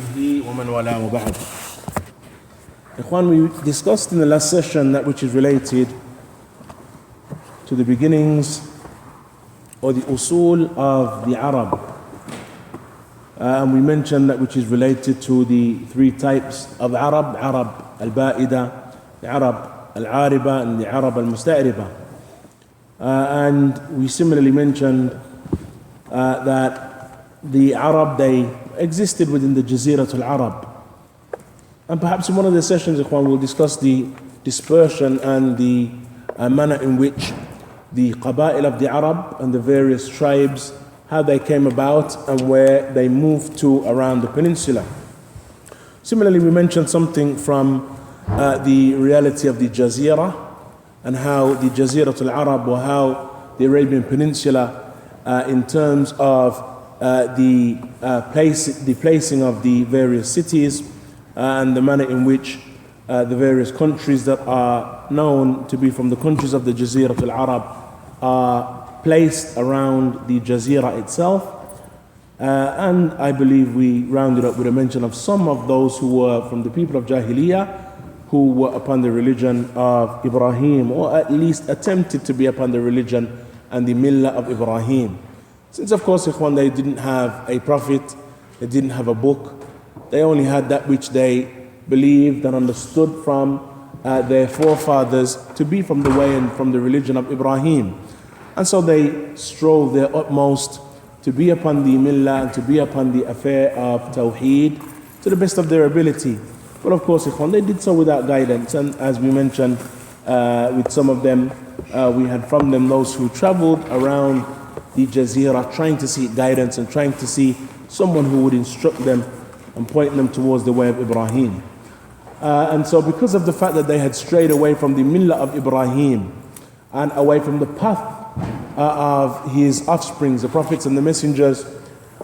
وصحبه ومن والاه وبعد. Ikhwan, we discussed in the last session that which is related to the beginnings or the usul of the Arab. And we mentioned that which is related to the three types of Arab: Arab al-Ba'ida, the Arab al-Ariba, and the Arab al-Musta'riba. And we similarly mentioned that the Arab, they existed within the Jazirat al-Arab. And perhaps in one of the sessions, Ikhwan, we'll discuss the dispersion and the manner in which the Qaba'il of the Arab and the various tribes, how they came about and where they moved to around the peninsula. Similarly, we mentioned something from the reality of the Jazira and how the Jazirat al-Arab, or how the Arabian Peninsula in terms of the placing of the various cities and the manner in which the various countries that are known to be from the countries of the Jazirat al-Arab are placed around the Jazira itself. And I believe we rounded up with a mention of some of those who were from the people of Jahiliyyah, who were upon the religion of Ibrahim, or at least attempted to be upon the religion and the millah of Ibrahim. Since, of course, Ikhwan, they didn't have a prophet, they didn't have a book, they only had that which they believed and understood from their forefathers to be from the way and from the religion of Ibrahim. And so they strove their utmost to be upon the millah and to be upon the affair of Tawheed to the best of their ability. But of course, Ikhwan, they did so without guidance. And as we mentioned, with some of them, we had from them those who traveled around the Jazeera trying to seek guidance and trying to see someone who would instruct them and point them towards the way of Ibrahim. And so because of the fact that they had strayed away from the millah of Ibrahim and away from the path of his offsprings, the prophets and the messengers,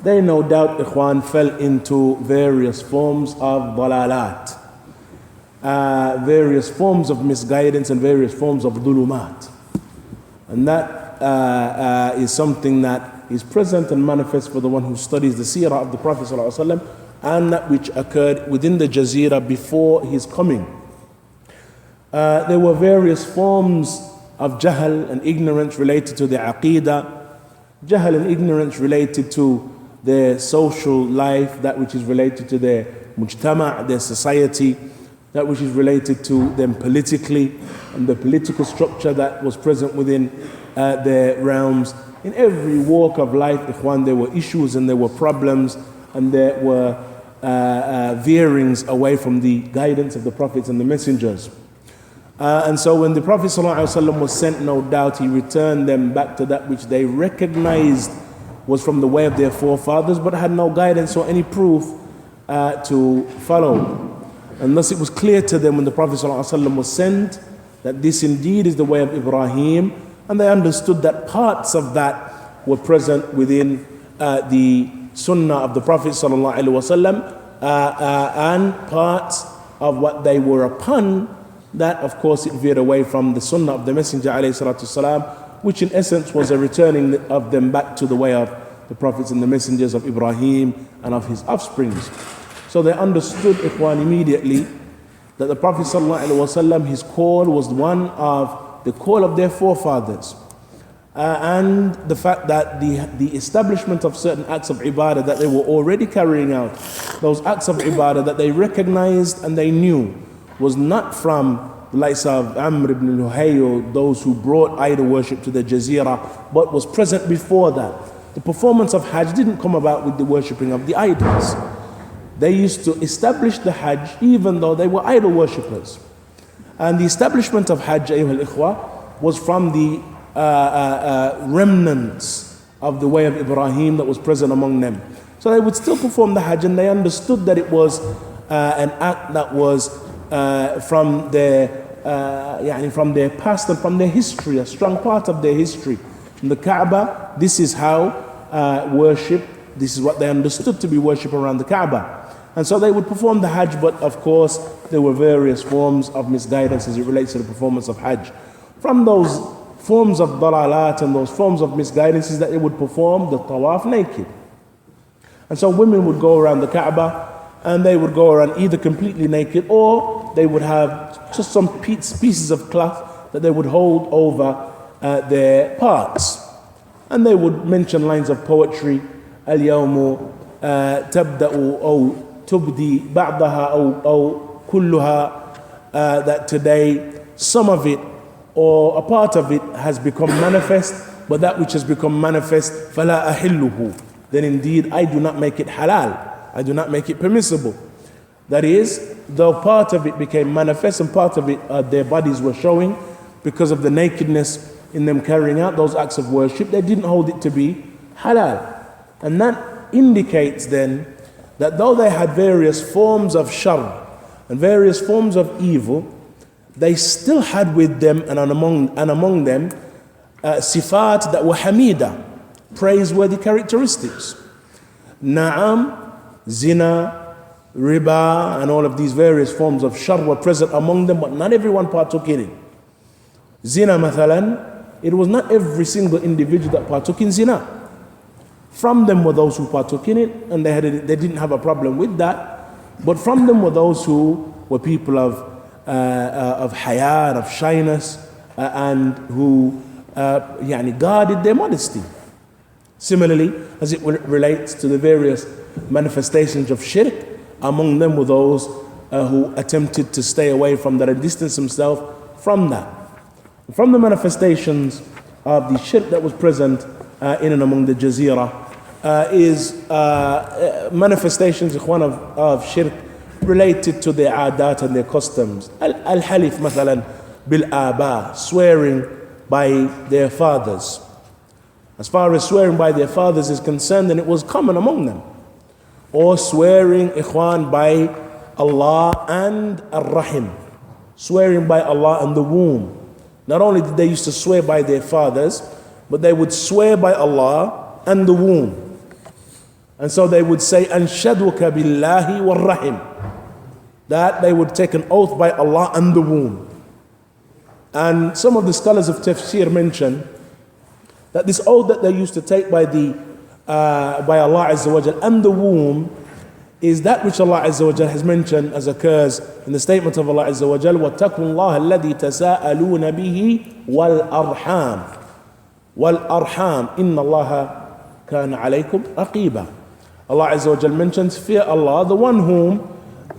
they no doubt, Ikhwan, fell into various forms of dalalat, various forms of misguidance and various forms of dhulumat. And that is something that is present and manifest for the one who studies the seerah of the Prophet ﷺ and that which occurred within the Jazeera before his coming. There were various forms of jahl and ignorance related to the aqidah, jahl and ignorance related to their social life, that which is related to their mujtama', their society, that which is related to them politically, and the political structure that was present within their realms. In every walk of life, Ikhwan, there were issues and there were problems and there were veerings away from the guidance of the prophets and the messengers. And so when the Prophet ﷺ was sent, no doubt he returned them back to that which they recognized was from the way of their forefathers, but had no guidance or any proof to follow. And thus it was clear to them when the Prophet ﷺ was sent that this indeed is the way of Ibrahim, and they understood that parts of that were present within the Sunnah of the Prophet ﷺ, and parts of what they were upon, that of course it veered away from the Sunnah of the Messenger ﷺ, which in essence was a returning of them back to the way of the prophets and the messengers of Ibrahim and of his offsprings. So they understood, Ikhwan, immediately that the Prophet ﷺ, his call was one of the call of their forefathers, and the fact that the establishment of certain acts of ibadah that they were already carrying out, those acts of ibadah that they recognized and they knew was not from the likes of Amr ibn Luhay or those who brought idol worship to the Jazeera, but was present before that. The performance of Hajj didn't come about with the worshipping of the idols. They used to establish the Hajj even though they were idol worshippers. And the establishment of Hajj, ayyuhal ikhwa, was from the remnants of the way of Ibrahim that was present among them. So they would still perform the Hajj, and they understood that it was an act that was from their past and from their history, a strong part of their history. In the Kaaba, this is how worship, this is what they understood to be worship around the Kaaba. And so they would perform the Hajj, but of course there were various forms of misguidance as it relates to the performance of Hajj. From those forms of dalalat and those forms of misguidance is that they would perform the tawaf naked. And so women would go around the Kaaba and they would go around either completely naked, or they would have just some pieces of cloth that they would hold over their parts. And they would mention lines of poetry, اليوم تبدأ أو تبدي بعضها أو كلها, that today some of it or a part of it has become manifest, but that which has become manifest, فَلَا أَحِلُّهُ, then indeed I do not make it halal, I do not make it permissible. That is, though part of it became manifest and part of it their bodies were showing because of the nakedness in them carrying out those acts of worship, they didn't hold it to be halal. And that indicates then that though they had various forms of shar and various forms of evil, they still had with them and among them sifat that were hamida, praiseworthy characteristics. Na'am, zina, riba, and all of these various forms of shar were present among them, but not everyone partook in it. Zina, mathalan, it was not every single individual that partook in zina. From them were those who partook in it, and they didn't have a problem with that. But from them were those who were people of haya, of shyness, and who guarded their modesty. Similarly, as it relates to the various manifestations of shirk, among them were those who attempted to stay away from that and distance themselves from that. From the manifestations of the shirk that was present in and among the Jazeera is manifestations of shirk related to their adat and their customs. Al-halif, mathalan, bil-aba, swearing by their fathers. As far as swearing by their fathers is concerned, then it was common among them. Or swearing, by Allah and ar-rahim, swearing by Allah and the womb. Not only did they used to swear by their fathers, but they would swear by Allah and the womb. And so they would say, Anshaduka billahi wal rahim, that they would take an oath by Allah and the womb. And some of the scholars of tafsir mention that this oath that they used to take by Allah Azza wa Jal and the womb is that which Allah Azza wa Jal has mentioned, as occurs in the statement of Allah Azza wa Jal, وَاتَّقُوا اللَّهَ الَّذِي تَسَاءَلُونَ بِهِ وَالْأَرْحَامِ وَالْأَرْحَامِ إِنَّ اللَّهَ كَانَ عَلَيْكُمْ رَقِيبًا. Allah Azza wa Jal mentions, fear Allah, the one whom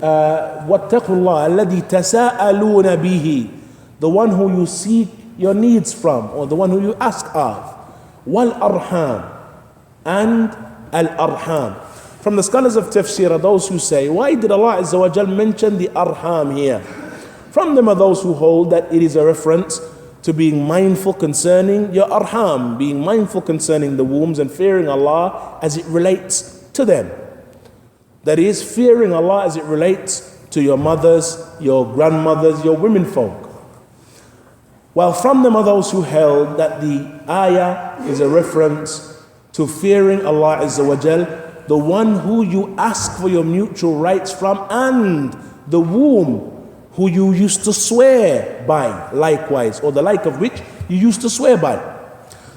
وَاتَّقُوا اللَّهَ الَّذِي تَسَاءَلُونَ بِهِ, the one who you seek your needs from, or the one who you ask of. وَالْأَرْحَامِ, and al-arham. From the scholars of tafsir are those who say, why did Allah Azza wa Jal mention the arham here? From them are those who hold that it is a reference to being mindful concerning your arham, being mindful concerning the wombs and fearing Allah as it relates to them. That is, fearing Allah as it relates to your mothers, your grandmothers, your women folk. While from them are those who held that the ayah is a reference to fearing Allah Azza wa Jal, the one who you ask for your mutual rights from, and the womb who you used to swear by likewise, or the like of which you used to swear by.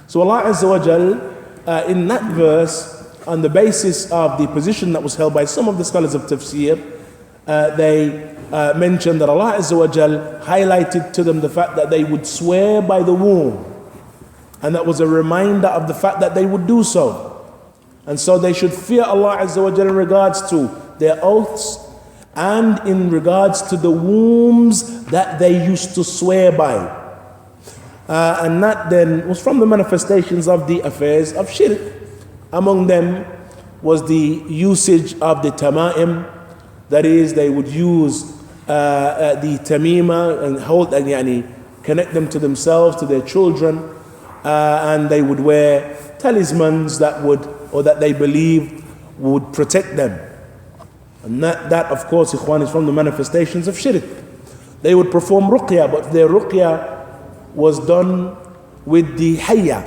So Allah Azza wa Jal, in that verse, on the basis of the position that was held by some of the scholars of tafsir, they mentioned that Allah Azza wa Jal highlighted to them the fact that they would swear by the womb, and that was a reminder of the fact that they would do so. And so they should fear Allah Azza wa Jal in regards to their oaths and in regards to the wombs that they used to swear by. And that then was from the manifestations of the affairs of shirk. Among them was the usage of the tama'im, that is, they would use the tamima and hold and connect them to themselves, to their children, and they would wear talismans that would, or that they believed would protect them. And that of course, ikhwan, is from the manifestations of shirk. They would perform ruqya, but their ruqya was done with the hayya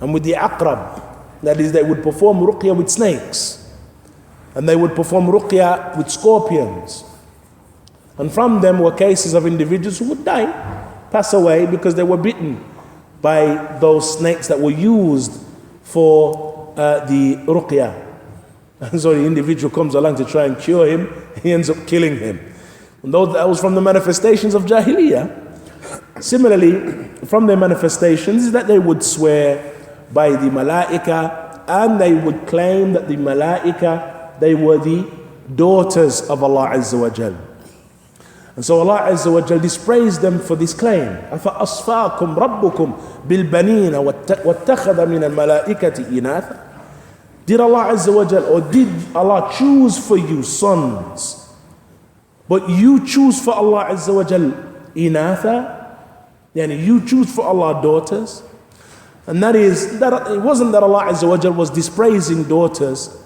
and with the aqrab. That is, they would perform ruqya with snakes, and they would perform ruqya with scorpions. And from them were cases of individuals who would die, pass away, because they were bitten by those snakes that were used for the ruqya. And so the individual comes along to try and cure him, he ends up killing him. And though that was from the manifestations of Jahiliyyah. Similarly, from their manifestations is that they would swear by the Malaika, and they would claim that the Malaika, they were the daughters of Allah Azza wa Jal. And so Allah Azza wa Jal dispraised them for this claim. أَفَأَصْفَاكُمْ رَبُّكُمْ بِالْبَنِينَ وَاتَّخَذَ مِنَ الْمَلَائِكَةِ إِنَاثًا. Did Allah Azza wa Jal, or did Allah choose for you sons, but you choose for Allah Azza wa Jal inatha? Yani you choose for Allah daughters? And that is, that it wasn't that Allah Azza wa Jal was dispraising daughters,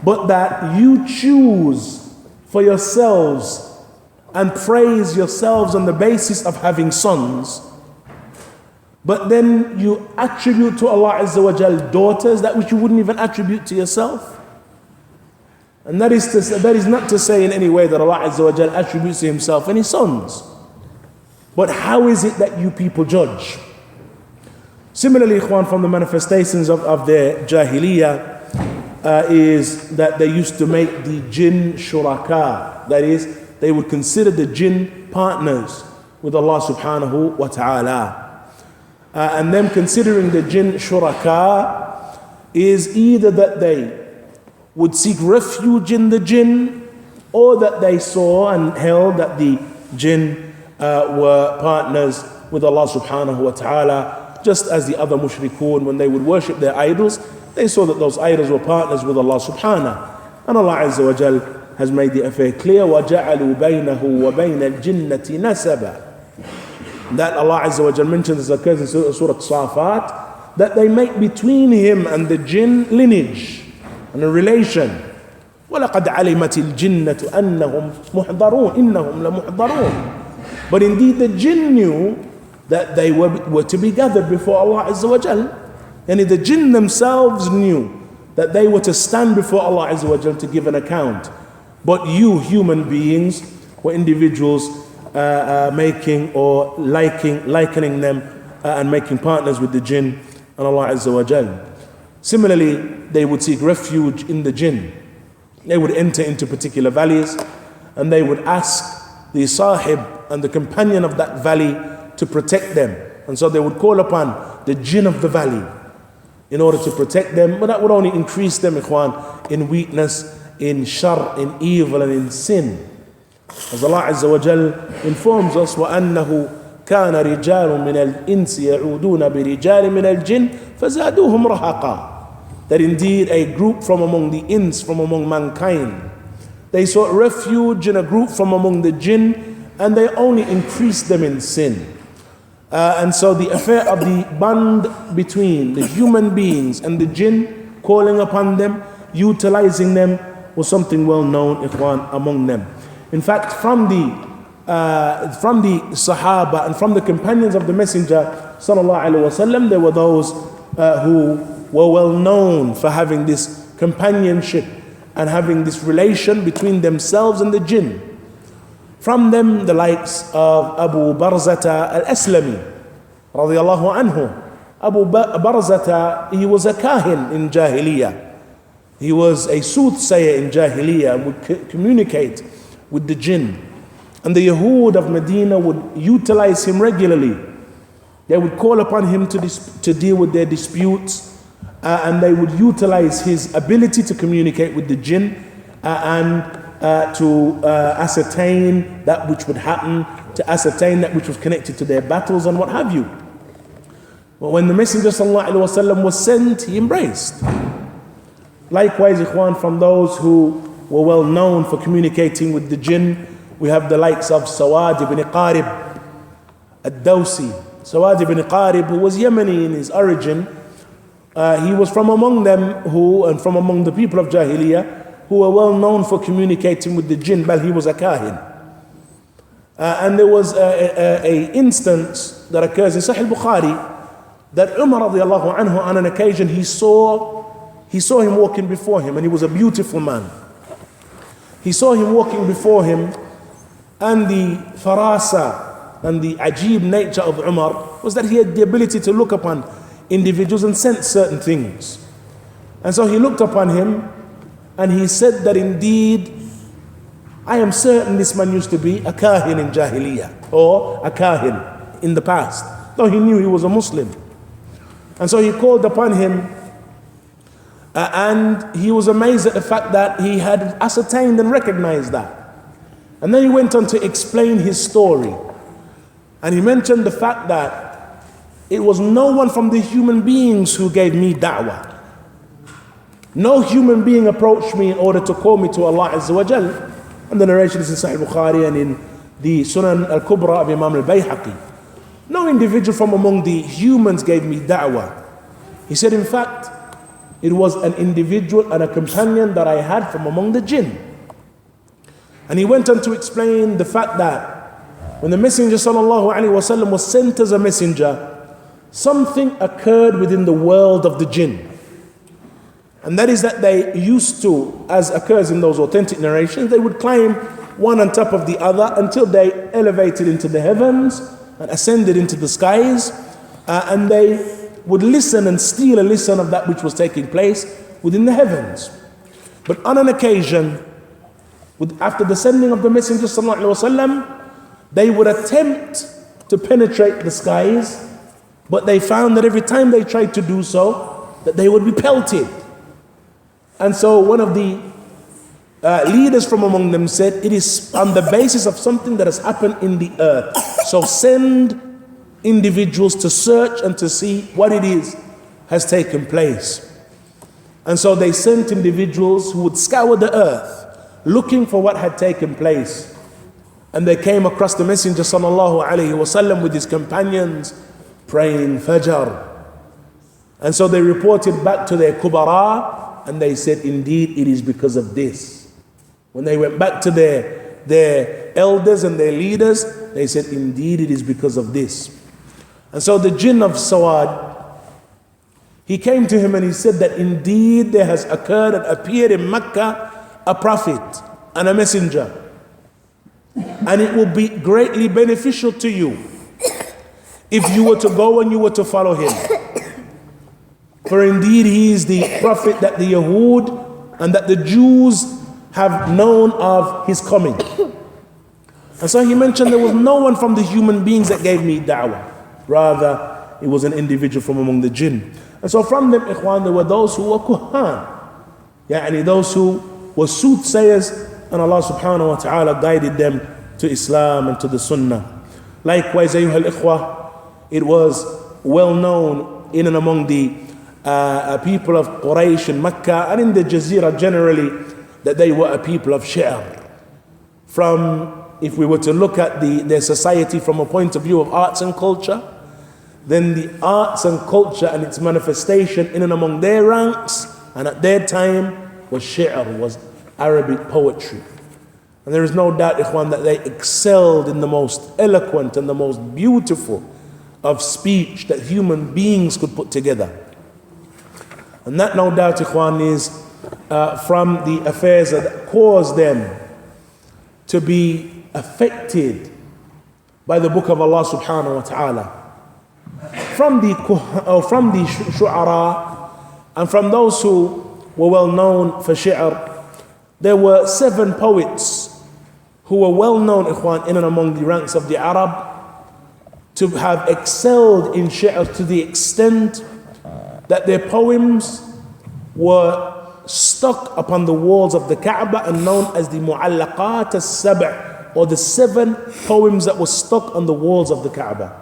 but that you choose for yourselves and praise yourselves on the basis of having sons, but then you attribute to Allah Azza wa Jal daughters, that which you wouldn't even attribute to yourself. And that is not to say in any way that Allah Azza wa Jal attributes to himself any sons. But how is it that you people judge? Similarly, ikhwan, from the manifestations of their Jahiliyyah is that they used to make the jinn shuraka. That is, they would consider the jinn partners with Allah subhanahu wa ta'ala. And them considering the jinn shuraka is either that they would seek refuge in the jinn, or that they saw and held that the jinn were partners with Allah subhanahu wa ta'ala, just as the other mushrikun, when they would worship their idols, they saw that those idols were partners with Allah subhanahu. And Allah Azza wa Jal has made the affair clear, وَجَعَلُوا بَيْنَهُ وَبَيْنَ الْجِنَّةِ نَسَبًا. That Allah Azza wa Jal mentions, as occurs in Surah Safat, that they make between him and the jinn lineage and a relation. وَلَقَدْ عَلِمَتِ الْجِنَّةُ أَنَّهُمْ مُحْضَرُونَ إِنَّهُمْ لَمُحْضَرُونَ. But indeed the jinn knew that they were to be gathered before Allah Azza wa Jal. And the jinn themselves knew that they were to stand before Allah Azza wa Jal to give an account. But you human beings were individuals making or likening them and making partners with the jinn and Allah Azza wa Jal. Similarly, they would seek refuge in the jinn. They would enter into particular valleys and they would ask the sahib and the companion of that valley to protect them. And so they would call upon the jinn of the valley in order to protect them, but that would only increase them, ikhwan, in weakness, in shar, in evil and in sin. As Allah Azza wa Jal informs us, وَأَنَّهُ كَانَ رِجَالٌ مِنَ الْإِنسِ يَعُودُونَ بِرِجَالٍ مِنَ الْجِنِّ فَزَادُوهُمْ رَهَقًا. That indeed a group from among the ins, from among mankind, they sought refuge in a group from among the jinn, and they only increased them in sin. And so the affair of the bond between the human beings and the jinn, calling upon them, utilizing them, was something well known, ikhwan, among them. In fact, from the Sahaba and from the companions of the Messenger sallallahu alaihi wasallam, there were those who were well known for having this companionship and having this relation between themselves and the jinn. From them, the likes of Abu Barzata al-Aslami, radiyallahu anhu. Abu Barzata, he was a kahin in Jahiliyyah. He was a soothsayer in Jahiliyyah and would communicate with the jinn. And the Yahud of Medina would utilize him regularly. They would call upon him to deal with their disputes, and they would utilize his ability to communicate with the jinn and to ascertain that which would happen, to ascertain that which was connected to their battles and what have you. But when the Messenger ﷺ was sent, he embraced. Likewise, ikhwan, from those who were well known for communicating with the jinn, we have the likes of Sawad ibn Qarib ad-Dawsi. Sawad ibn Qarib, who was Yemeni in his origin, he was from among them and from among the people of Jahiliyyah, who were well known for communicating with the jinn, but he was a kahin. And there was a instance that occurs in Sahih Bukhari that Umar radiallahu anhu, on an occasion, he saw him walking before him, and he was a beautiful man. He saw him walking before him, and the farasa and the ajib nature of Umar was that he had the ability to look upon individuals and sense certain things. And so he looked upon him, And he said that indeed, I am certain this man used to be a kahin in Jahiliyyah, or a kahin in the past, though he knew he was a Muslim. And so he called upon him, and he was amazed at the fact that he had ascertained and recognized that. And then he went on to explain his story. And he mentioned the fact that it was no one from the human beings who gave me da'wah. No human being approached me in order to call me to Allah Azza wa Jal. And the narration is in Sahih Bukhari and in the Sunnah al-Kubra of Imam al-Bayhaqi. No individual from among the humans gave me da'wah. He said, in fact, it was an individual and a companion that I had from among the jinn. And he went on to explain the fact that when the Messenger sallallahu alaihi wasallam was sent as a messenger, something occurred within the world of the jinn. And that is that they used to, as occurs in those authentic narrations, they would climb one on top of the other until they elevated into the heavens and ascended into the skies, and they would listen and steal a listen of that which was taking place within the heavens. But on an occasion, after the sending of the Messenger sallallahu alaihi wasallam, they would attempt to penetrate the skies, but they found that every time they tried to do so, that they would be pelted. And so one of the leaders from among them said, it is on the basis of something that has happened in the earth. So send individuals to search and to see what it is has taken place. And so they sent individuals who would scour the earth looking for what had taken place. And they came across the Messenger sallallahu alaihi wasallam with his companions praying Fajr. And so they reported back to their kubara, and they said, indeed, it is because of this. When they went back to their elders and their leaders, they said, indeed, it is because of this. And so the jinn of Sawad, he came to him and he said that indeed there has occurred and appeared in Mecca a prophet and a messenger. And it will be greatly beneficial to you if you were to go and you were to follow him. For indeed he is the prophet that the Yahud and that the Jews have known of his coming. And so he mentioned there was no one from the human beings that gave me da'wah. Rather, it was an individual from among the jinn. And so from them, ikhwan, there were those who were kuhan. Yani those who were soothsayers, and Allah subhanahu wa ta'ala guided them to Islam and to the Sunnah. Likewise, ayyuha al-ikhwah, it was well known in and among the people of Quraysh and Mecca and in the Jazeera generally that they were a people of shi'r. From, if we were to look at their society from a point of view of arts and culture, then the arts and culture and its manifestation in and among their ranks and at their time was shi'r, was Arabic poetry. And there is no doubt, ikhwan, that they excelled in the most eloquent and the most beautiful of speech that human beings could put together. And that, no doubt, ikhwan, is from the affairs that caused them to be affected by the book of Allah subhanahu wa ta'ala. From the shu'ara and from those who were well known for shi'r, there were 7 poets who were well known, ikhwan, in and among the ranks of the Arab, to have excelled in shi'r to the extent that their poems were stuck upon the walls of the Kaaba and known as the Mu'allaqat as-Sab', or the 7 poems that were stuck on the walls of the Kaaba.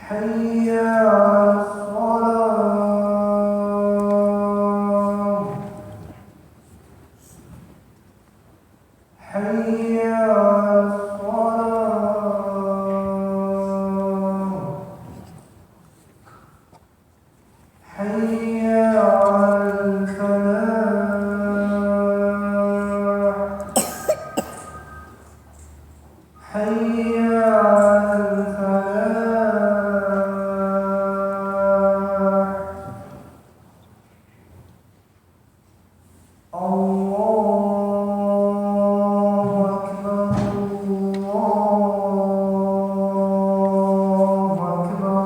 حي على الصلاة حي على الصلاة حي على الفلاح حي على الفلاح الله أكبر الله أكبر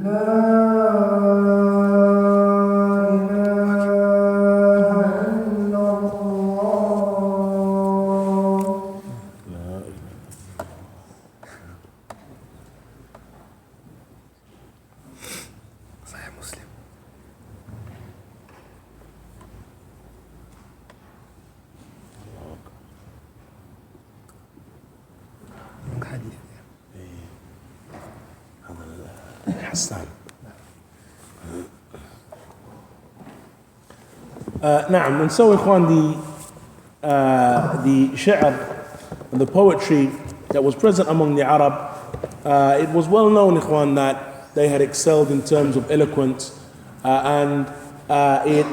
لا إله إلا الله صحيح مسلم. حديث حسان. نعم, and so إخوان, the shi'r, the poetry that was present among the Arab, it was well known, إخوان, that they had excelled in terms of eloquence, and it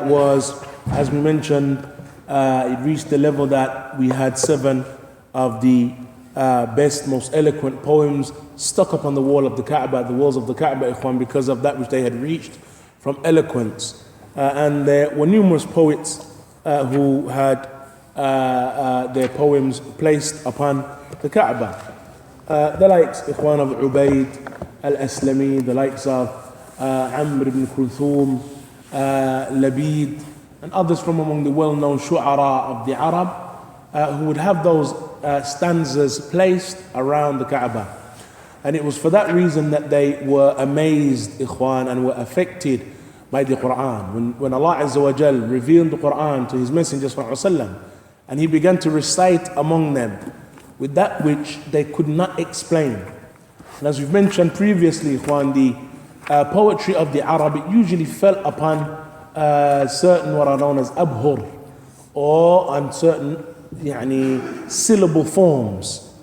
was, as we mentioned, it reached the level that we had 7 of the best, most eloquent poems stuck up on the wall of the Kaaba, the walls of the Kaaba, إخوان, because of that which they had reached from eloquence. And there were numerous poets who had their poems placed upon the Kaaba. The likes, إخوان, of Ubayd al-Aslami, the likes of Amr ibn Kulthum, Labid, and others from among the well-known shu'ara of the Arab, who would have those stanzas placed around the Kaaba. And it was for that reason that they were amazed, إخوان, and were affected by the Quran. When Allah Azza wa Jal revealed the Quran to His Messenger Sallallahu Alaihi Wasallam, and He began to recite among them with that which they could not explain. And as we've mentioned previously, إخوان, the poetry of the Arab, it usually fell upon certain what are known as abhur, or on certain syllable forms.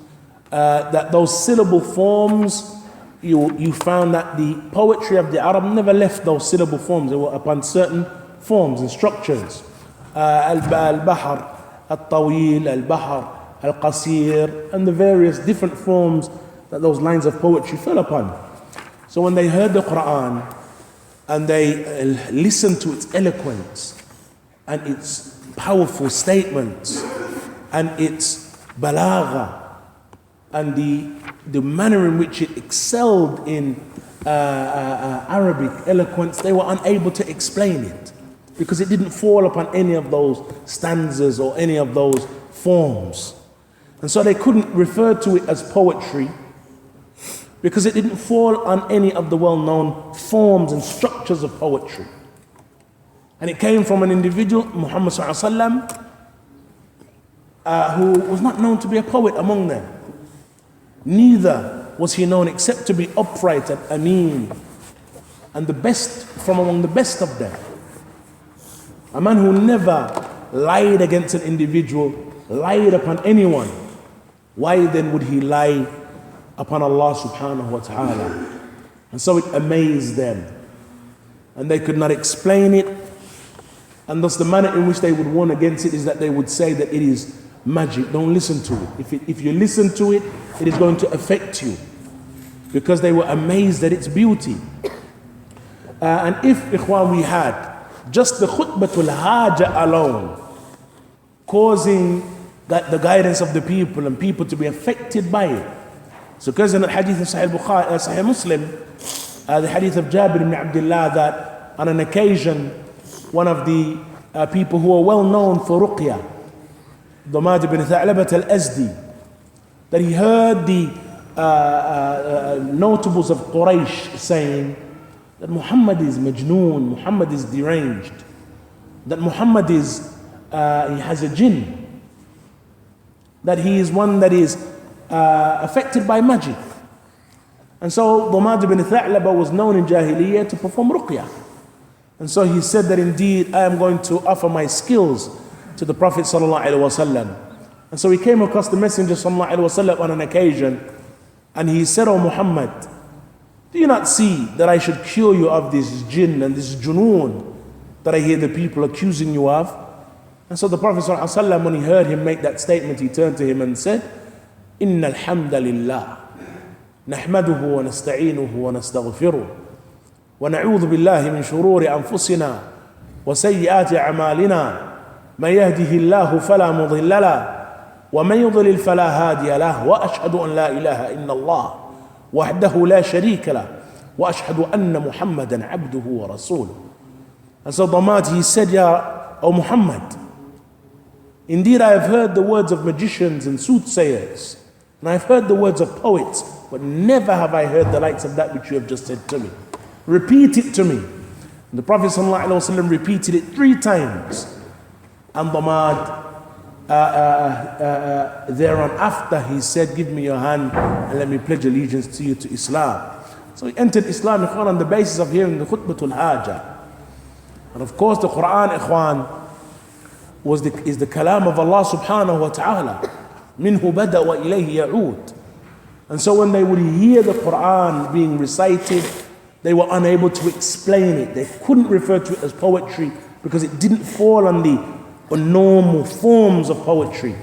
That those syllable forms, you found that the poetry of the Arab never left those syllable forms. They were upon certain forms and structures. Al-Bahr, Al-Tawil, Al-Bahr, Al-Qasir, and the various different forms that those lines of poetry fell upon. So when they heard the Quran and they listened to its eloquence and its powerful statements and its balagha and the manner in which it excelled in Arabic eloquence, they were unable to explain it because it didn't fall upon any of those stanzas or any of those forms. And so they couldn't refer to it as poetry because it didn't fall on any of the well-known forms and structures of poetry. And it came from an individual, Muhammad sallallahu alaihi wasallam, who was not known to be a poet among them. Neither was he known except to be upright and ameen, and the best from among the best of them. A man who never lied against an individual, lied upon anyone. Why then would he lie upon Allah subhanahu wa ta'ala? And so it amazed them, and they could not explain it. And thus the manner in which they would warn against it is that they would say that it is magic. Don't listen to it. If you listen to it, it is going to affect you, because they were amazed at its beauty. And if, ikhwan, we had just the khutbatul haja alone causing that the guidance of the people and people to be affected by it. So because in the hadith of Sahih Muslim, the hadith of Jabir ibn Abdullah, that on an occasion one of the people who are well known for ruqya, Damad ibn Tha'labat al-Azdi, that he heard the notables of Quraysh saying that Muhammad is majnoon, Muhammad is deranged, that Muhammad is, he has a jinn, that he is one that is affected by magic. And so Damad ibn Tha'laba was known in Jahiliyyah to perform ruqyah. And so he said that indeed I am going to offer my skills to the Prophet sallallahu alaihi wasallam. And so he came across the Messenger sallallahu alaihi wasallam on an occasion, and he said, "O Muhammad, do you not see that I should cure you of this jinn and this junoon that I hear the people accusing you of?" And so the Prophet sallallahu alaihi wasallam, when he heard him make that statement, he turned to him and said, "Inna alhamdulillah, nahmaduhu wa nasta'inuhu wa nastaghfiruh, wa na'udhu billahi min shururi anfusina wa sayyiati a'malina, man yahdihillahu fala mudilla lahu, wa man yudlil fala hadiya lahu, wa ashhadu an la ilaha illa Allah wahdahu la sharika lahu, wa ashhadu anna Muhammadan abduhu wa rasuluh." And so Damad, he said, "Ya, O Muhammad, indeed I have heard the words of magicians and soothsayers, and I have heard the words of poets, but never have I heard the likes of that which you have just said to me. Repeat it to me." And the Prophet ﷺ repeated it 3 times. And Damad, thereon after, he said, "Give me your hand and let me pledge allegiance to you, to Islam." So he entered Islam, ikhwan, on the basis of hearing the khutbatul hajah. And of course the Quran, ikhwan, is the kalam of Allah subhanahu wa ta'ala. Minhu bada wa ilayhi ya'ud. And so when they would hear the Quran being recited, they were unable to explain it. They couldn't refer to it as poetry because it didn't fall on the normal forms of poetry.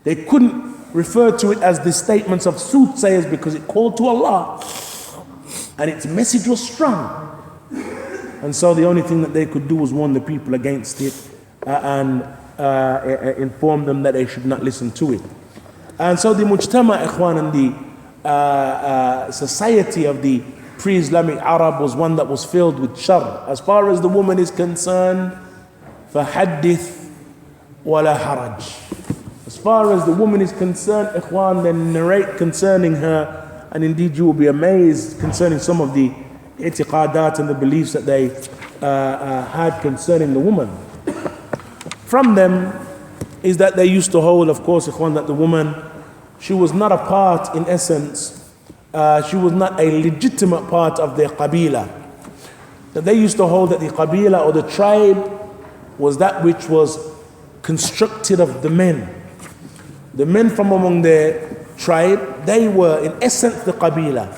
They couldn't refer to it as the statements of soothsayers because it called to Allah and its message was strong. And so the only thing that they could do was warn the people against it and inform them that they should not listen to it. And so the mujtama, ikhwan, and the society of the pre-Islamic Arab was one that was filled with shar. As far as the woman is concerned, فَحَدِّثْ وَلَا حَرَجْ. As far as the woman is concerned, ikhwan, then narrate concerning her, and indeed you will be amazed concerning some of the i'tiqadat and the beliefs that they had concerning the woman. From them is that they used to hold, of course, ikhwan, that the woman, she was not a part, in essence, she was not a legitimate part of their qabila. That they used to hold that the qabila or the tribe was that which was constructed of the men. The men from among their tribe, they were in essence the qabila.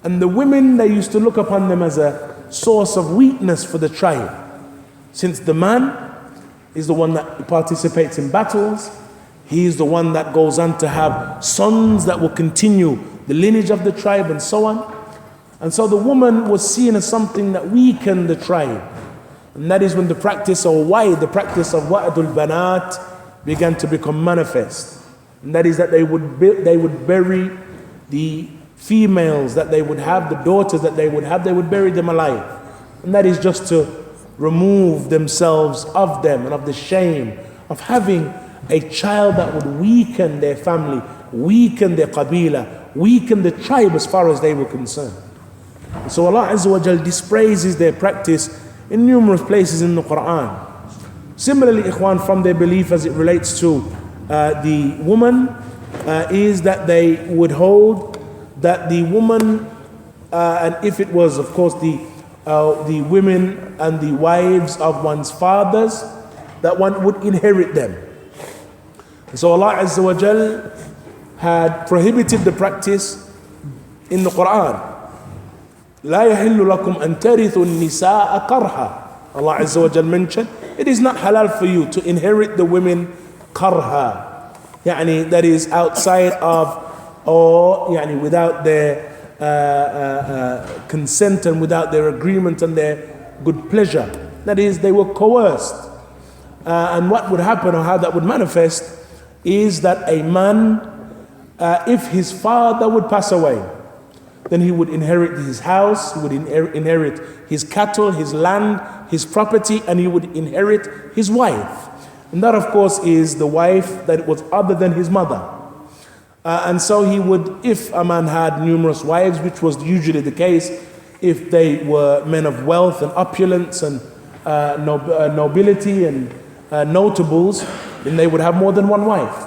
And the women, they used to look upon them as a source of weakness for the tribe. Since the man is the one that participates in battles, he is the one that goes on to have sons that will continue the lineage of the tribe and so on. And so the woman was seen as something that weakened the tribe. And that is when the practice of wa'adul banat began to become manifest. And that is that they would bury the females that they would have, the daughters that they would bury them alive. And that is just to remove themselves of them and of the shame of having a child that would weaken their family, weaken their qabila, weaken the tribe as far as they were concerned. And so Allah Azza wa Jal dispraises their practice in numerous places in the Quran. Similarly, ikhwan, from their belief as it relates to the woman is that they would hold that the woman, and if it was, of course, the women and the wives of one's fathers, that one would inherit them. And so Allah Azza wa Jal had prohibited the practice in the Quran. لا يحل لكم أن ترثوا النساء كرها. Allah Azza wa Jal mentioned, it is not halal for you to inherit the women karha. Yani that is outside of, or yani without their consent and without their agreement and their good pleasure. That is, they were coerced. And what would happen, or how that would manifest, is that a man, if his father would pass away, then he would inherit his house, he would inherit his cattle, his land, his property, and he would inherit his wife. And that, of course, is the wife that was other than his mother. And so he would, if a man had numerous wives, which was usually the case, if they were men of wealth and opulence and nobility and notables, then they would have more than one wife.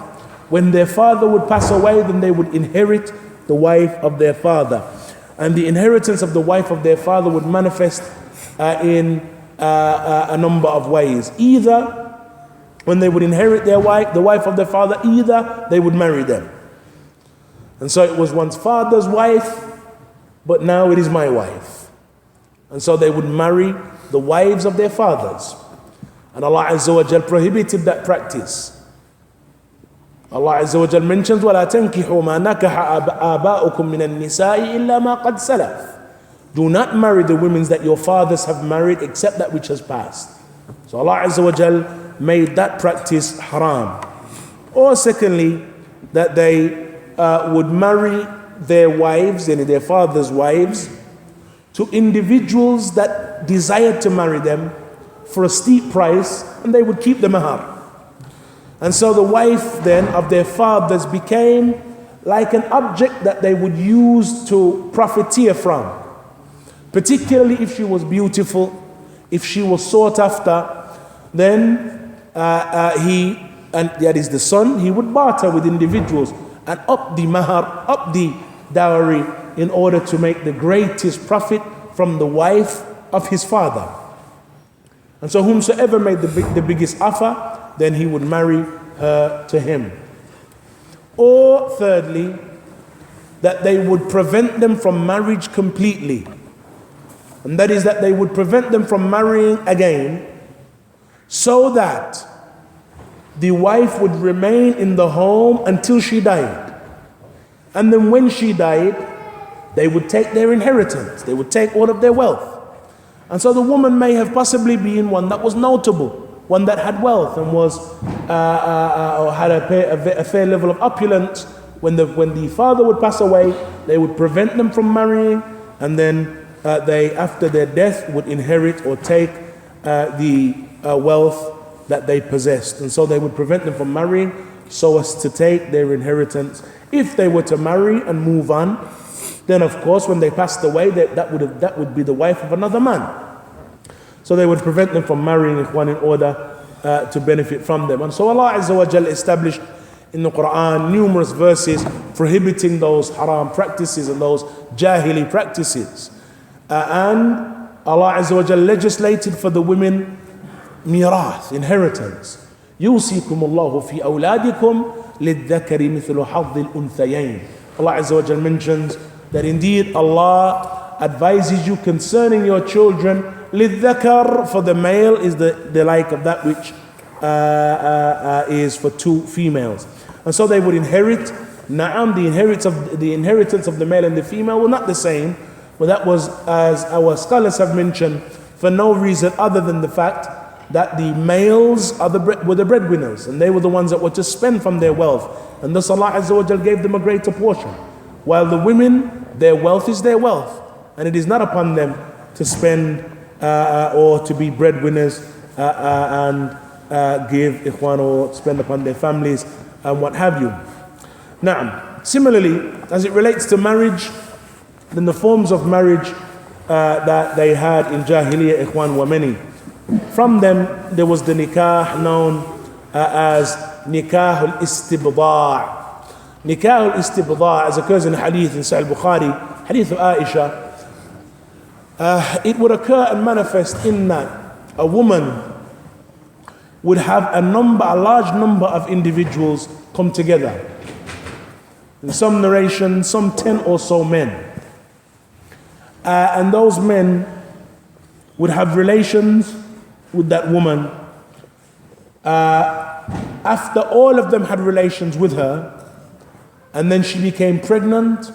When their father would pass away, then they would inherit the wife of their father. And the inheritance of the wife of their father would manifest in a number of ways. Either when they would inherit the wife of their father, either they would marry them. And so it was one's father's wife, but now it is my wife. And so they would marry the wives of their fathers. And Allah Azza wa Jal prohibited that practice. Allah Azza wa Jal mentions, وَلَا تَنْكِحُوا مَا نَكَحَ آبَاؤُكُم مِّنَ النِّسَاءِ إِلَّا مَا قَدْ سَلَفَ. Do not marry the women that your fathers have married except that which has passed. So Allah Azza wa Jal made that practice haram. Or secondly, that they would marry their wives, and their fathers' wives, to individuals that desired to marry them for a steep price, and they would keep the mahar. And so the wife then of their fathers became like an object that they would use to profiteer from, particularly if she was beautiful, if she was sought after. Then he, and that is the son, he would barter with individuals and up the mahar, up the dowry, in order to make the greatest profit from the wife of his father. And so whomsoever made the biggest offer, then he would marry her to him. Or thirdly, that they would prevent them from marriage completely. And that is that they would prevent them from marrying again, so that the wife would remain in the home until she died. And then when she died, they would take their inheritance. They would take all of their wealth. And so the woman may have possibly been one that was notable, one that had wealth and was or had a fair level of opulence. When the father would pass away, they would prevent them from marrying, and then they, after their death, would inherit or take the wealth that they possessed. And so they would prevent them from marrying so as to take their inheritance. If they were to marry and move on, then of course when they passed away, that would be the wife of another man. So they would prevent them from marrying one in order to benefit from them. And so Allah Azza wa Jal established in the Quran numerous verses prohibiting those haram practices and those jahili practices. And Allah Azza wa Jal legislated for the women mirath, inheritance. يوصيكم الله في أولادكم للذكر مثل حظ الأنثيين. Allah Azza wa Jal mentions that indeed Allah advises you concerning your children, للذكر, for the male is the like of that which is for two females. And so they would inherit. Na'am, the inheritance of the male and the female were not the same, but that was, as our scholars have mentioned, for no reason other than the fact that the males were the breadwinners, and they were the ones that were to spend from their wealth, and thus Allah Azza wa Jal gave them a greater portion. While the women, their wealth is their wealth, and it is not upon them to spend or to be breadwinners and give ikhwan or spend upon their families and what have you. Now, similarly, as it relates to marriage, then the forms of marriage that they had in Jahiliyyah, ikhwan, were many. From them, there was the nikah known as nikah al-istibda'. Nikah al-istibda', as occurs in hadith in Sahih Bukhari, hadith of Aisha, it would occur and manifest in that a woman would have a large number of individuals come together. In some narrations, some 10 or so men. And those men would have relations with that woman. After all of them had relations with her, and then she became pregnant,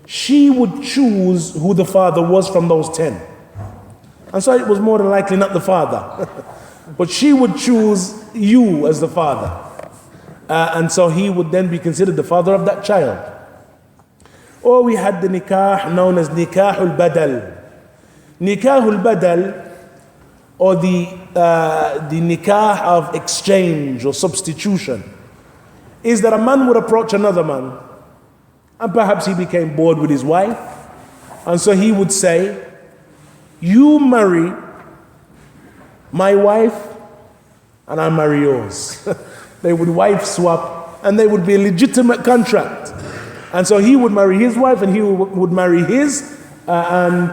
she would choose who the father was from those 10. And so it was more than likely not the father. But she would choose you as the father. And so he would then be considered the father of that child. Or we had the nikah known as nikahul badal. Nikahul badal, or the nikah of exchange or substitution, is that a man would approach another man, and perhaps he became bored with his wife, and so he would say, you marry my wife and I marry yours. They would wife swap and they would be a legitimate contract. And so he would marry his wife and he would marry his, and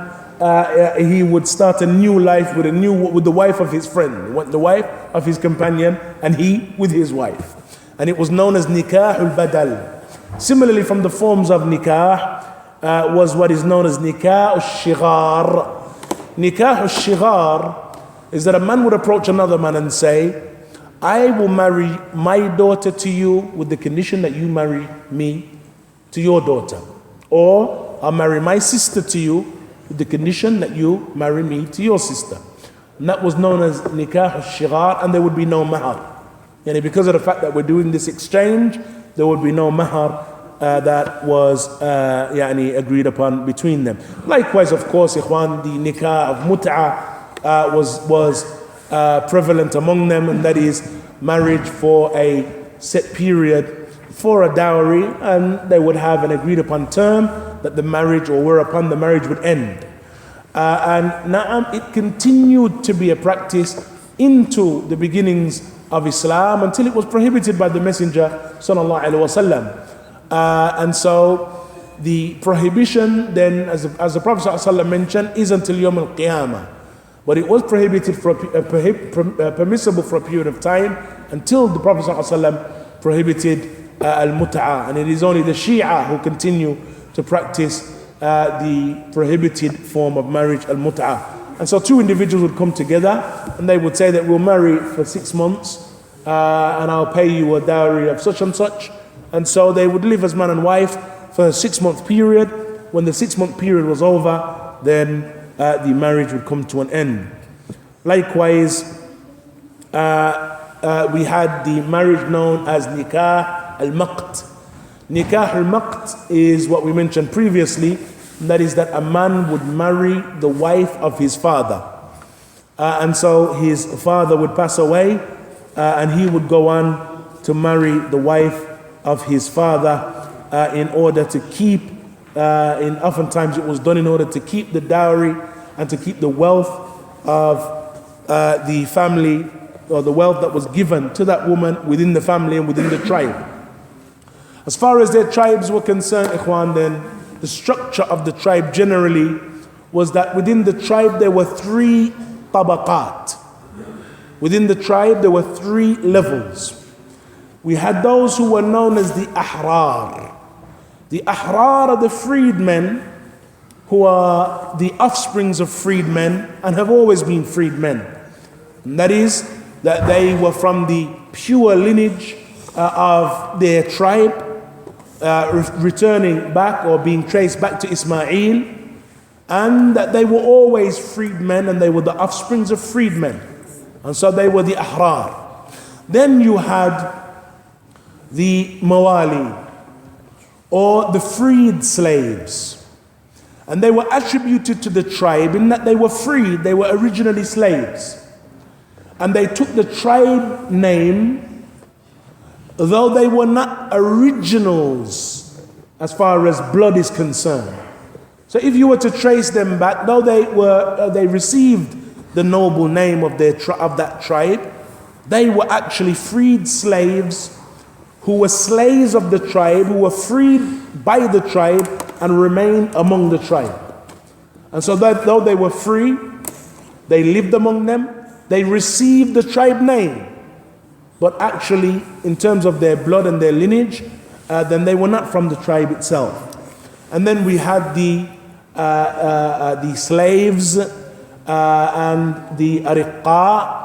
he would start a new life with the wife of his friend, the wife of his companion, and he with his wife. And it was known as nikah al-badal. Similarly, from the forms of nikah was what is known as nikah al-shighar. Nikah al-shighar is that a man would approach another man and say, I will marry my daughter to you with the condition that you marry me to your daughter. Or I'll marry my sister to you with the condition that you marry me to your sister. And that was known as nikah al-shighar, and there would be no mahar. And because of the fact that we're doing this exchange, there would be no mahar that was agreed upon between them. Likewise, of course, ikhwan, the nikah of mut'ah was prevalent among them, and that is marriage for a set period for a dowry, and they would have an agreed upon term that the marriage, or whereupon the marriage would end. And na'am, it continued to be a practice into the beginnings of Islam until it was prohibited by the Messenger sallallahu alaihi wasallam. And so the prohibition then, as the Prophet sallallahu alaihi wasallam mentioned, is until Yawm al-Qiyamah. But it was prohibited permissible for a period of time until the Prophet sallallahu alaihi wasallam prohibited al-mut'ah, and it is only the Shia who continue to practice the prohibited form of marriage, al-mut'ah. And so two individuals would come together and they would say that we'll marry for 6 months and I'll pay you a dowry of such and such. And so they would live as man and wife for a 6-month period. When the 6-month period was over, then the marriage would come to an end. Likewise, we had the marriage known as nikah al-maqt. Nikah al-maqt is what we mentioned previously, and that is that a man would marry the wife of his father. And so his father would pass away, and he would go on to marry the wife of his father in order to keep, oftentimes it was done in order to keep the dowry and to keep the wealth of the family, or the wealth that was given to that woman within the family and within the tribe. As far as their tribes were concerned, ikhwan, then the structure of the tribe generally was that within the tribe there were 3 tabaqat. Within the tribe there were 3 levels. We had those who were known as the ahrar. The ahrar are the freedmen who are the offsprings of freedmen and have always been freedmen. And that is that they were from the pure lineage of their tribe, returning back or being traced back to Ismail, and that they were always freedmen and they were the offsprings of freedmen. And so they were the ahrar. Then you had the mawali, or the freed slaves. And they were attributed to the tribe in that they were freed, they were originally slaves. And they took the tribe name, though they were not originals as far as blood is concerned. So if you were to trace them back, though they received the noble name of that tribe, they were actually freed slaves who were slaves of the tribe, who were freed by the tribe and remained among the tribe. And so that though they were free, they lived among them, they received the tribe name, but actually in terms of their blood and their lineage, then they were not from the tribe itself. And then we had the slaves and the ariqa,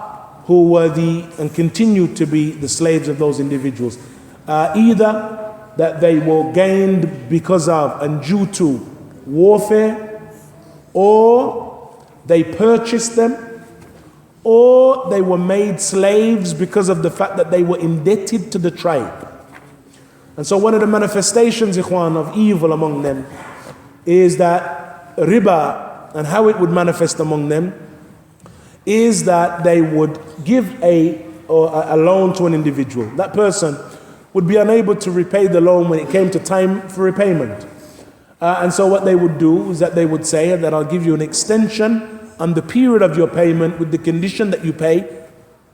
who were and continued to be the slaves of those individuals. Either that they were gained because of and due to warfare, or they purchased them, or they were made slaves because of the fact that they were indebted to the tribe. And so one of the manifestations, ikhwan, of evil among them is that riba, and how it would manifest among them is that they would give a loan to an individual. That person would be unable to repay the loan when it came to time for repayment. And so what they would do is that they would say that I'll give you an extension on the period of your payment with the condition that you pay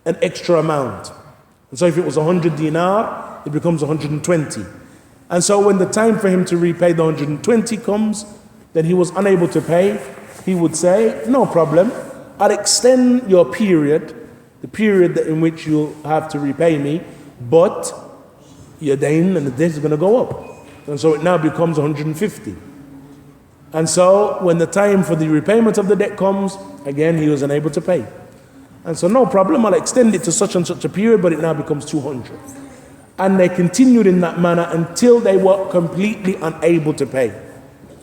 an extra amount. And so if it was 100 dinar, it becomes 120. And so when the time for him to repay the 120 comes, then he was unable to pay, he would say, no problem, I'll extend your period, the period in which you'll have to repay me, but your dain and the debt is going to go up. And so it now becomes 150. And so when the time for the repayment of the debt comes, again, he was unable to pay. And so no problem, I'll extend it to such and such a period, but it now becomes 200. And they continued in that manner until they were completely unable to pay.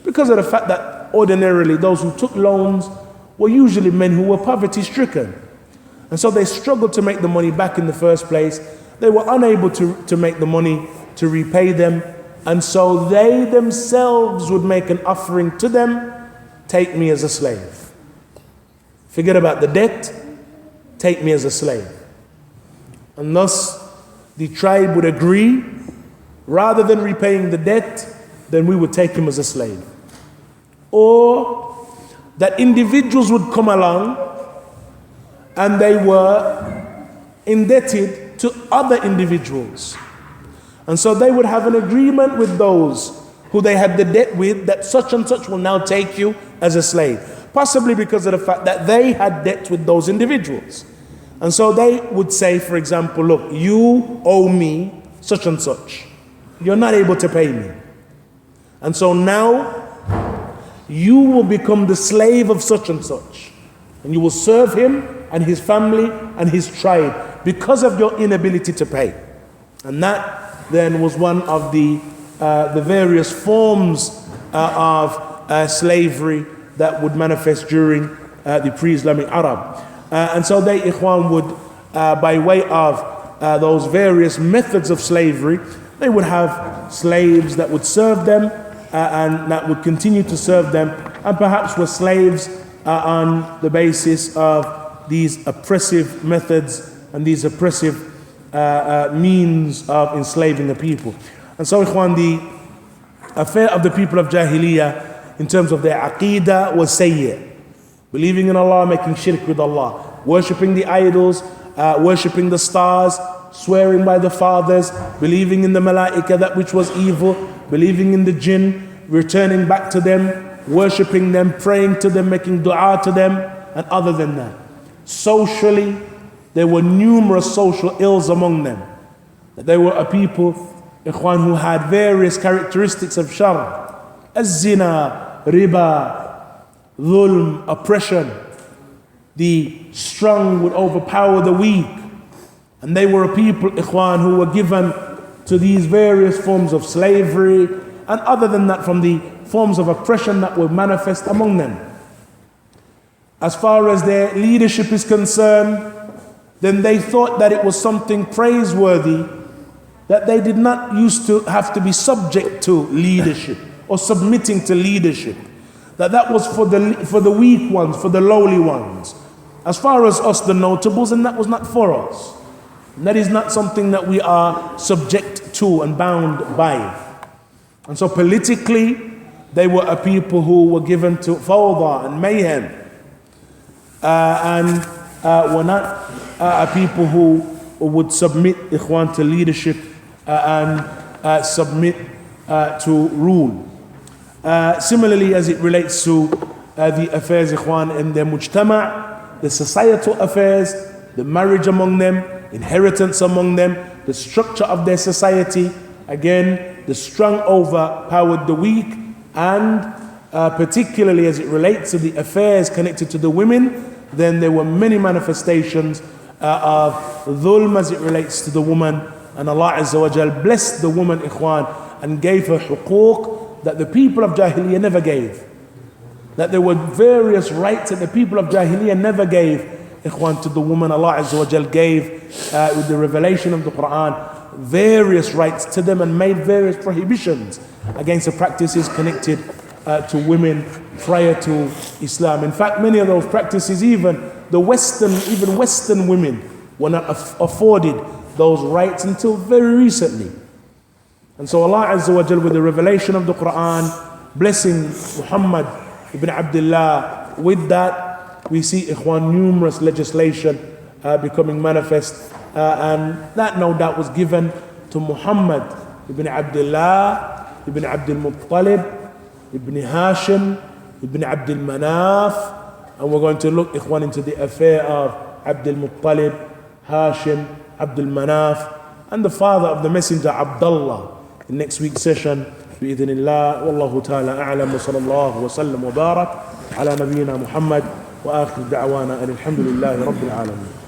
Because of the fact that ordinarily those who took loans were usually men who were poverty stricken. And so they struggled to make the money back in the first place. They were unable to make the money to repay them. And so they themselves would make an offering to them, take me as a slave. Forget about the debt, take me as a slave. And thus the tribe would agree, rather than repaying the debt, then we would take him as a slave. Or that individuals would come along and they were indebted to other individuals. And so they would have an agreement with those who they had the debt with, that such and such will now take you as a slave. Possibly because of the fact that they had debt with those individuals. And so they would say, for example, look, you owe me such and such. You're not able to pay me. And so now you will become the slave of such and such. And you will serve him and his family and his tribe because of your inability to pay. And that then was one of the various forms of slavery that would manifest during the pre-Islamic Arab. And so they, Ikhwan, would, by way of those various methods of slavery, they would have slaves that would serve them and that would continue to serve them, and perhaps were slaves on the basis of these oppressive methods and these oppressive means of enslaving the people. And so, Ikhwan, the affair of the people of Jahiliyyah in terms of their aqeedah was sayyi'. Believing in Allah, making shirk with Allah, worshipping the idols, worshipping the stars, swearing by the fathers, believing in the malaika, that which was evil, believing in the jinn, returning back to them, worshipping them, praying to them, making dua to them, and other than that. Socially, there were numerous social ills among them. They were a people, Ikhwan, who had various characteristics of shar, az-zina, riba, dhulm, oppression. The strong would overpower the weak. And they were a people, Ikhwan, who were given to these various forms of slavery, and other than that, from the forms of oppression that were manifest among them. As far as their leadership is concerned, then they thought that it was something praiseworthy that they did not used to have to be subject to leadership or submitting to leadership. That was for the weak ones, for the lowly ones. As far as us, the notables, and that was not for us. And that is not something that we are subject to and bound by. And so politically, they were a people who were given to fawda and mayhem. And were not a people who would submit, Ikhwan, to leadership and submit to rule. Similarly, as it relates to the affairs, Ikhwan, in their mujtama', the societal affairs, the marriage among them, inheritance among them, the structure of their society, again, the strong overpowered the weak, and particularly as it relates to the affairs connected to the women, then there were many manifestations of dhulm as it relates to the woman. And Allah Azza wa Jal blessed the woman, Ikhwan, and gave her huquq that the people of Jahiliyyah never gave. That there were various rights that the people of Jahiliyyah never gave, Ikhwan, to the woman. Allah Azza wa Jal gave, with the revelation of the Quran, various rights to them and made various prohibitions against the practices connected to women prior to Islam. In fact, many of those practices, even Western women were not afforded those rights until very recently. And so Allah Azza wa Jal, with the revelation of the Quran, blessing Muhammad ibn Abdullah, with that we see, Ikhwan, numerous legislation becoming manifest, and that no doubt was given to Muhammad ibn Abdullah, ibn Abdul Muttalib, ibn Hashim, ibn Abdul Manaf. And we're going to look, ikhwan, into the affair of Abdul Muttalib, Hashim, Abdul Manaf, and the father of the messenger, Abdullah, in next week's session. بإذن الله والله تعالى أعلم وصلى الله وسلم وبارك على نبينا محمد وآخر دعوانا أن الحمد لله رب العالمين.